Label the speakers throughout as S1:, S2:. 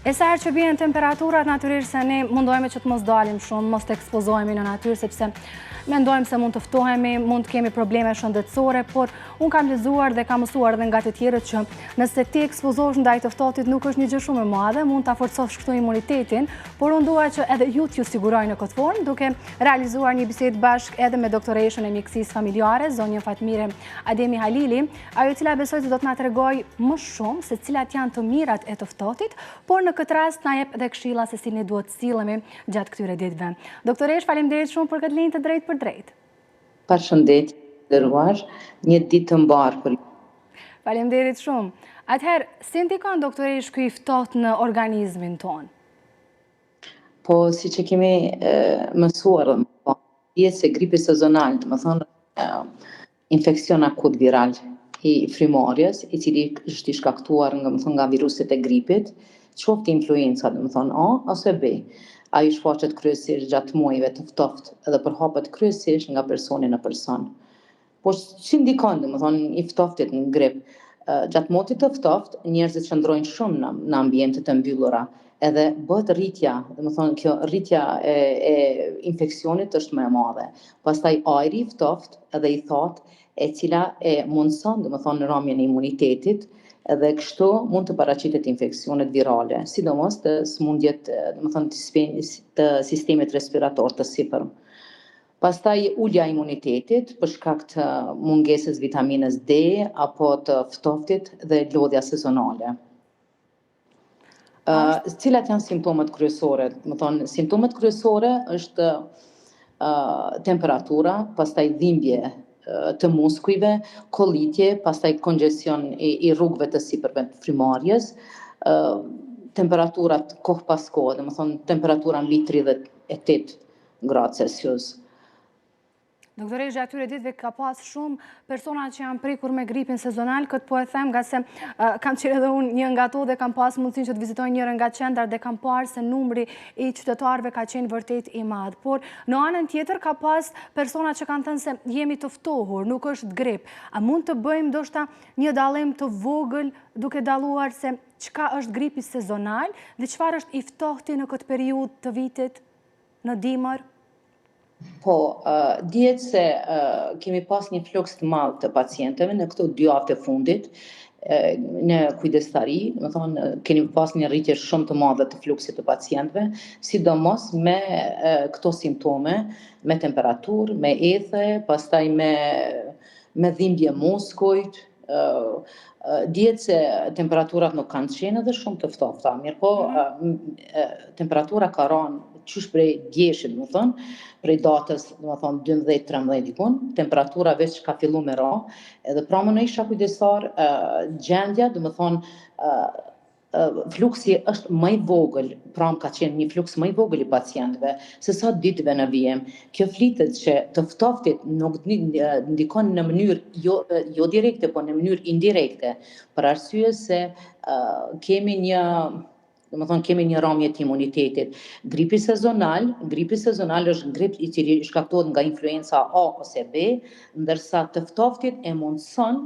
S1: E sa herë që bien temperaturat, natyrisht se ne mundohemi që të mos dalim shumë, mos të ekspozohemi në natyrë, sepse mendojmë se mund të ftohemi, mund të kemi probleme shëndetësore, por unë kam lexuar dhe kam mësuar edhe nga të tjerët që nëse ti ekspozohesh ndaj të ftohtit nuk është një gjë shumë e madhe, mund ta forcosh kështu imunitetin, por unë dua që edhe ju t'ju siguroj në këtë formë, duke realizuar një bisedë bashkë edhe me doktoreshën e mjekësisë familjare, zonjën Fatmire Ademi Halili, ajo e cila besoj se do të na tregojë më shumë se cilat janë të mirat e të ftohtit, por në këtë rast na jep edhe këshilla se si ne duhet të sillemi gjatë këtyre ditëve. Doktoresh, faleminderit shumë për këtë linjë të drejtë për drejtë.
S2: Përshëndetje, nderuar, një ditë të mbarë për.
S1: Faleminderit shumë. Atëherë, si ndikon doktoresh ky ftohtë në organizmin tonë?
S2: Po, siç e kemi mësuar, pjesë se gripi sezonal, do të thonë infeksion akut viral i frymorjes, i cili është i shkaktuar nga viruset e gripit, qoftë influenca, do të thonë A ose B. Ai shfaqet kryesisht gjatë muajve të ftohtë dhe përhapet kryesisht nga personi në person. Po si ndikon, do të thonë, i ftohtit në grip? Gjatë motit të ftohtë, njerëzit qëndrojnë shumë në ambiente të mbyllura, edhe bëhet rritja, do të thonë, kjo rritja e infeksionit është më e madhe. Pastaj ajri i ftohtë edhe i thatë, e cila e mundson, do të thonë, rrëmjen e imunitetit, edhe kështu mund të paraqitet infeksionet virale, sidomos të smundjet, do të thonë, të sistemit respirator të sipërm. Pastaj ulja e imunitetit për shkak të mungesës vitaminës D apo të ftohtit dhe lodhja sezonale. Cilat janë simptomat kryesore? Do të thonë, simptomat kryesore është temperatura, pastaj dhimbje të muskujve, kollitje, pastaj kongestion i rrugëve të sipërme të frymërjes, temperaturat kohë pas kohë, do të thonë temperatura mbi 38 gradë Celsius.
S1: Doktoresh, gjatë atyre ditëve ka pas shumë persona që janë prekur me gripin sezonal, këtë po e them nga se kam qenë edhe unë një nga to dhe kam pas mundësinë që të vizitoj njërin nga qendrat dhe kam parë se numri i qytetarëve ka qenë vërtet i madh. Por në anën tjetër ka pas persona që kanë thënë se jemi të ftohur, nuk është grip. A mund të bëjmë ndoshta një dallim të vogël duke dalluar se çka është gripi sezonal dhe çfarë është i ftohti në këtë periudhë të vitit në dimër?
S2: Po, dihet se kemi pas një fluks të madh të pacientëve në këto 2 javë të fundit në kujdestari, do të thonë kemi pas një rritje shumë të madhe të fluksit të pacientëve, sidomos me këto simptome, me temperaturë, me ethe, pastaj me dhimbje muskujt. Dihet se temperaturat nuk kanë qenë edhe shumë të ftohta, mirëpo temperatura ka rënë qysh prej djeshit, do të thonë, prej datës, do të thonë 12-13 dikun, temperatura veç ka fillu me ra, edhe pra më në isha kujdestar, gjendja, do të thonë, fluksi është më i vogël, pra më ka qenë një fluks më i vogël i pacientëve, se sa ditëve në vijem. Kjo flitet që të ftohtit nuk ndikon në mënyrë jo direkte, po në mënyrë indirekte, për arsye se kemi një rrëmje të imunitetit. Gripi sezonal është grip i cili shkaktohet nga influenca A ose B, ndërsa të ftohtit e mundson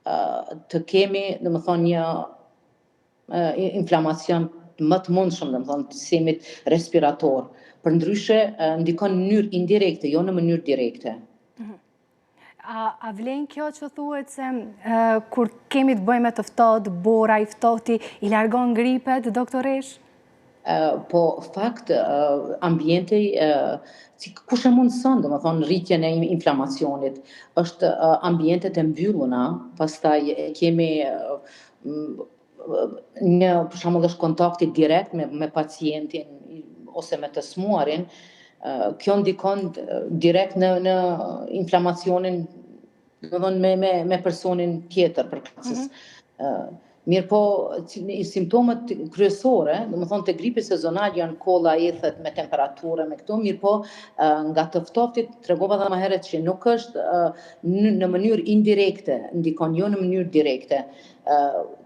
S2: të kemi, domethënë, një inflamacion më të mundshëm, domethënë, të sistemit respirator. Përndryshe ndikon në mënyrë indirekte, jo në mënyrë direkte.
S1: A vlen kjo që thuhet se kur kemi të bëjmë me të ftohtë, bora i ftohti i largon gripet, doktoresh?
S2: Po, fakt, ambienti, kush e mundson, domethënë, rritjen e inflamacionit, është ambientet e mbylluna, pastaj kemi për shembull është kontakti direkt me pacientin ose me të smuarin. Kjo ndikon direkt në inflamacionin, me personin tjetër përkatësës. Mirë po, simptomet kryesore, domethënë të gripi sezonal janë kolla, ethet me temperaturë, me këto, mirë po, nga të ftohtit tregova edhe më herët që nuk është në mënyrë indirekte, ndikon jo në mënyrë direkte.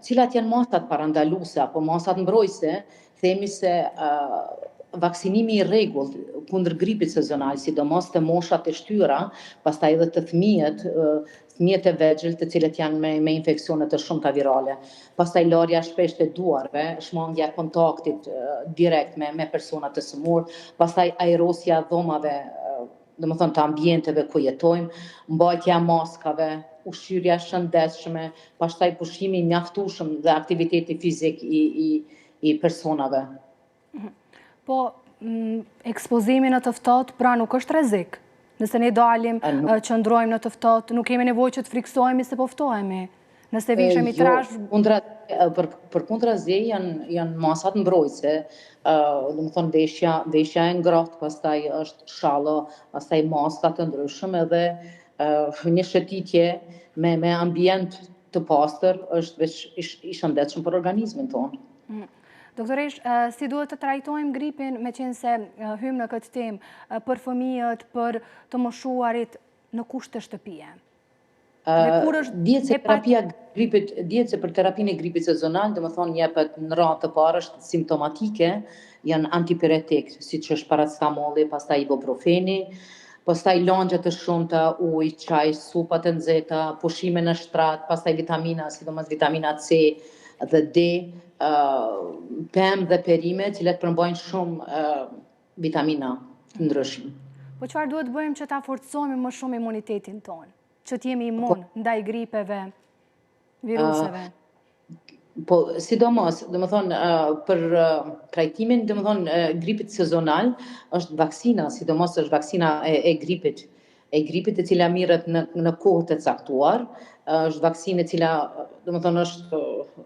S2: Cilat janë masat parandaluese apo masat mbrojtëse, themi se vaksinimi i rregullt kundër gripit sezonal, sidomos të moshat e shtyra, pastaj edhe të fëmijët, fëmijët e vegjël të cilët janë me infeksione të shumta virale. Pastaj larja shpesh e duarve, shmangja e kontaktit direkt me persona të sëmurë, pastaj aerosja e dhomave, domethënë të ambienteve ku jetojmë, mbajtja e maskave, ushqyerja e shëndetshme, pastaj pushimi i mjaftueshëm dhe aktiviteti fizik i personave.
S1: Po, ekspozimi në të ftohtë pra nuk është rrezik. Nëse ne dalim, qëndrojmë në të ftohtë, nuk kemi nevojë që të friksohemi se po ftohemi. Nëse vishemi trash...
S2: Për kuntrazi janë masat mbrojtëse, domethënë veshja e ngrohtë, pastaj është shallo, pastaj maska të ndryshme edhe një shëtitje me ambient të pastër është veç i shëndetshëm për organizmin tonë.
S1: Doktoresh, si duhet të trajtojmë gripin me qenë se hymë në këtë temë për fëmijët, për të moshuarit në kushte shtëpie?
S2: Dihet se për terapinë e gripit sezonal, domethënë jepet në radhë të parë është simptomatike, janë antipiretik, siç është paracetamolli, pastaj ibuprofeni, pastaj lagje të shumta, ujë, çaj, supa të nxehta, pushime në shtrat, pastaj vitamina, sidomos vitamina C dhe D, pemë dhe perime, cilat përmbajnë shumë vitamina të ndryshme.
S1: Po çfarë duhet bëjmë që ta forcojmë më shumë imunitetin tonë? Që t'jemi imun ndaj gripeve, viruseve?
S2: Po, sidomos, domethënë për trajtimin, domethënë gripit sezonal është vaksina, sidomos është vaksina e gripit e cila mirret në kohë të caktuar, është vaksinë e cila domethënë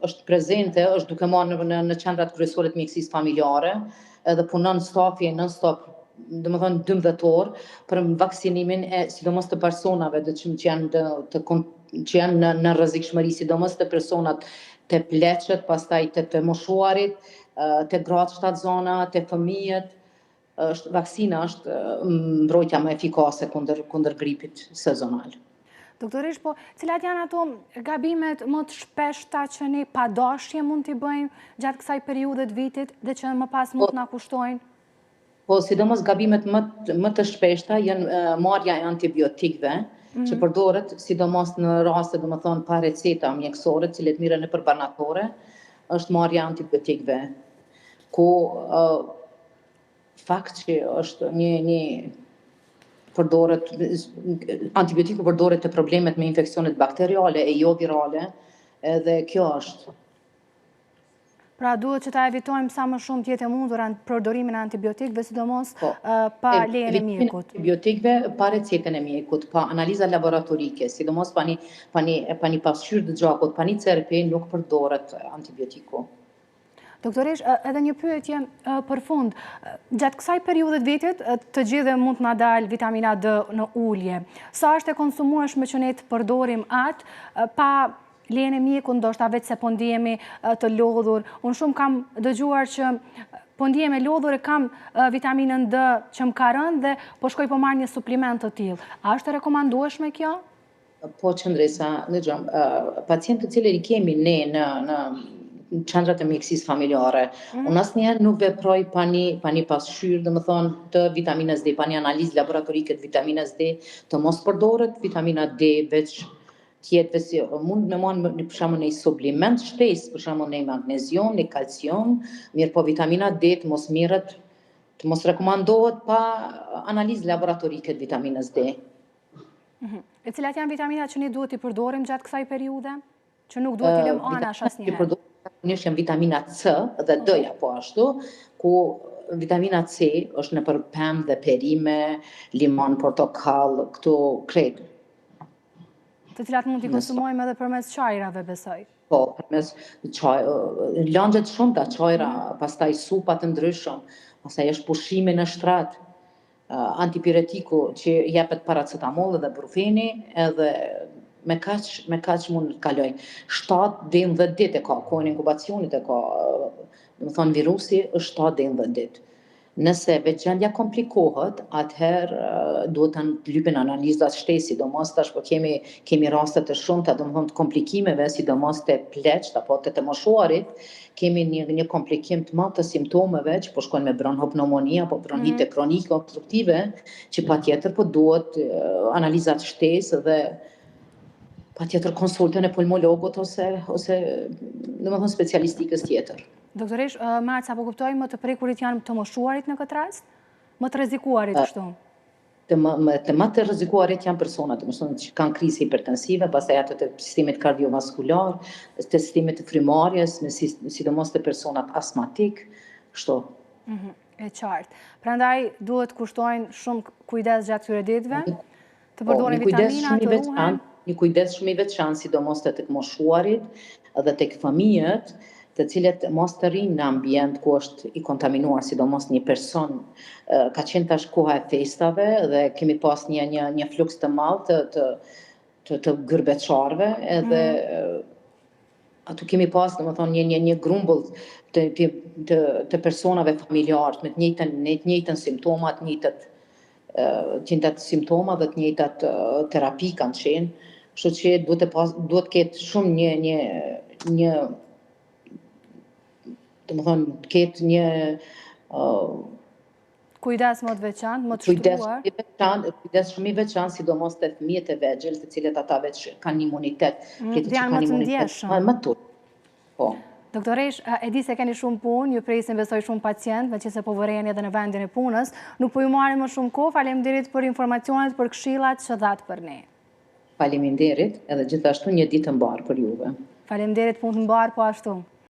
S2: është prezente, është duke marrë në qendrat kryesore të mjekësisë familjare, edhe punon stafi non-stop, domethënë 12 orë për vaksinimin e sidomos të personave që janë në rrezikshmëri, sidomos të personat të pleqët, pastaj të moshuarit, të gratë shtatzana, të fëmijët. Vaksina është mbrojtja më efikase kundër gripit sezonal.
S1: Doktoresh, po cilat janë ato gabimet më të shpeshta që ne pa dashje mund t'i bëjmë gjatë kësaj periudhe të vitit dhe që më pas mund na kushtojnë?
S2: Po, sidomos gabimet më të shpeshta janë marrja e antibiotikëve, që përdoret sidomos në raste, domethënë pa receta mjekësore, të cilat mirren nëpër banatore, është marrja e antibiotikëve. Ku fakt që është një antibiotikë përdoret të problemet me infeksionet bakteriale e jo virale, edhe kjo është.
S1: Pra duhet që ta evitojmë sa më shumë t'jetë e mundur përdorimin e antibiotikëve, sidomos pa lejen e mjekut.
S2: Antibiotikëve pa recetën e mjekut, pa analiza laboratorike, sidomos pa një pasqyrë të gjakut, pa një CRP nuk përdoret antibiotiku.
S1: Doktoresh, edhe një pyetje për fund. Gjatë kësaj periudhe të vitit, të gjithë mund të na dalë vitamina D në ulje. Sa është e konsumueshme që ne të përdorim atë pa lejen e mjekut, ndoshta veç se po ndihemi të lodhur. Unë shumë kam dëgjuar që po ndihem e lodhur e kam vitaminën D që më ka rënë dhe po shkoj po marr një supliment të tillë. A është e rekomandueshme kjo?
S2: Po qëndresa, dëgjoj, pacientët të cilët i kemi ne në qendrat e mjekësisë familjare, unë asnjëherë nuk veproj pa një pasqyrë, domethënë të vitaminës D, pa një analizë laboratorike të vitaminës D, të mos përdoret vitamina D veç tjetëve si mund me marrë për shembull një supliment shtesë, për shembull një magnezium, një kalcium, mirë po vitamina D të mos mirret, të mos rekomandohet pa analizë laboratorike të vitaminës D.
S1: E cilat janë vitaminat që ne duhet i përdorim gjatë kësaj periudhe? Që nuk duhet i lëmë anash asnjëherë?
S2: Nisht janë vitamina C dhe D-ja po ashtu, ku vitamina C është nëpër pemë dhe perime, limon, portokall, këtu krejt.
S1: Të cilat mund t'i konsumojmë edhe përmes çajrave, besoj.
S2: Po, përmes lagje të shumta, çajra, pastaj supa të ndryshëm, pastaj është pushimi në shtrat, antipiretiku që jepet paracetamolli dhe ibuprofeni, edhe me kaq mund të kaloj. 7-12 ditë e ka, kohën e inkubacionit e ka, domethënë virusi është 7-12 ditë. Nëse veçgjendja komplikohet, atëherë duhet të lypen analizat shtesë, sidomos tash po kemi raste të shumta, domethënë të komplikimeve, sidomos të pleqt apo të moshuarit, kemi një komplikim të madh të simptomeve që po shkojnë me bronhopneumoni apo bronhite kronike obstruktive, që patjetër po duhet analizat shtesë dhe patjetër konsultën e pulmologut ose domethënë specialistikës tjetër.
S1: Doktoresh, me atë sa po kuptoj, më të prekurit janë të moshuarit në këtë rast? Më të rrezikuarit kështu?
S2: Më të rrezikuarit janë personat, domethënë që kanë krizë hipertensive, pastaj ato të sistemit kardiovaskular, të sistemit të frymarrjes, sidomos të personat astmatik, kështu.
S1: E qartë. Prandaj duhet kushtojnë shumë kujdes gjatë këtyre ditëve, të përdorin vitamina, të ruhen.
S2: Një kujdes shumë i veçantë, sidomos tek moshuarit dhe tek fëmijët, të cilët mos të rinë në ambient ku është i kontaminuar, sidomos një person. Ka qenë tash koha e festave dhe kemi pas një fluks të madh të gërbeçarve, edhe atu kemi pas domethënë një grumbull të personave familjarë me të njëjtën simptoma, të njëjtat simptoma dhe të njëjtat terapi kanë qenë, kështu që duhet ketë shumë një domethënë të ketë një
S1: kujdes më të veçantë, më të shtruar.
S2: Kujdes shumë i veçantë, sidomos te fëmijët e vegjël, të cilët ata veç kanë imunitet,
S1: janë më të ndjeshëm.
S2: Më të. Po.
S1: Doktoresh, e di se keni shumë punë, ju presin besoj shumë pacient, meqense po vërejeni edhe në vendin e punës, nuk po ju marrim më shumë kohë, faleminderit për informacionet, për këshillat që dhat për ne.
S2: Faleminderit, edhe gjithashtu një ditë të mbarë për juve.
S1: Faleminderit, punë të mbarë po ashtu.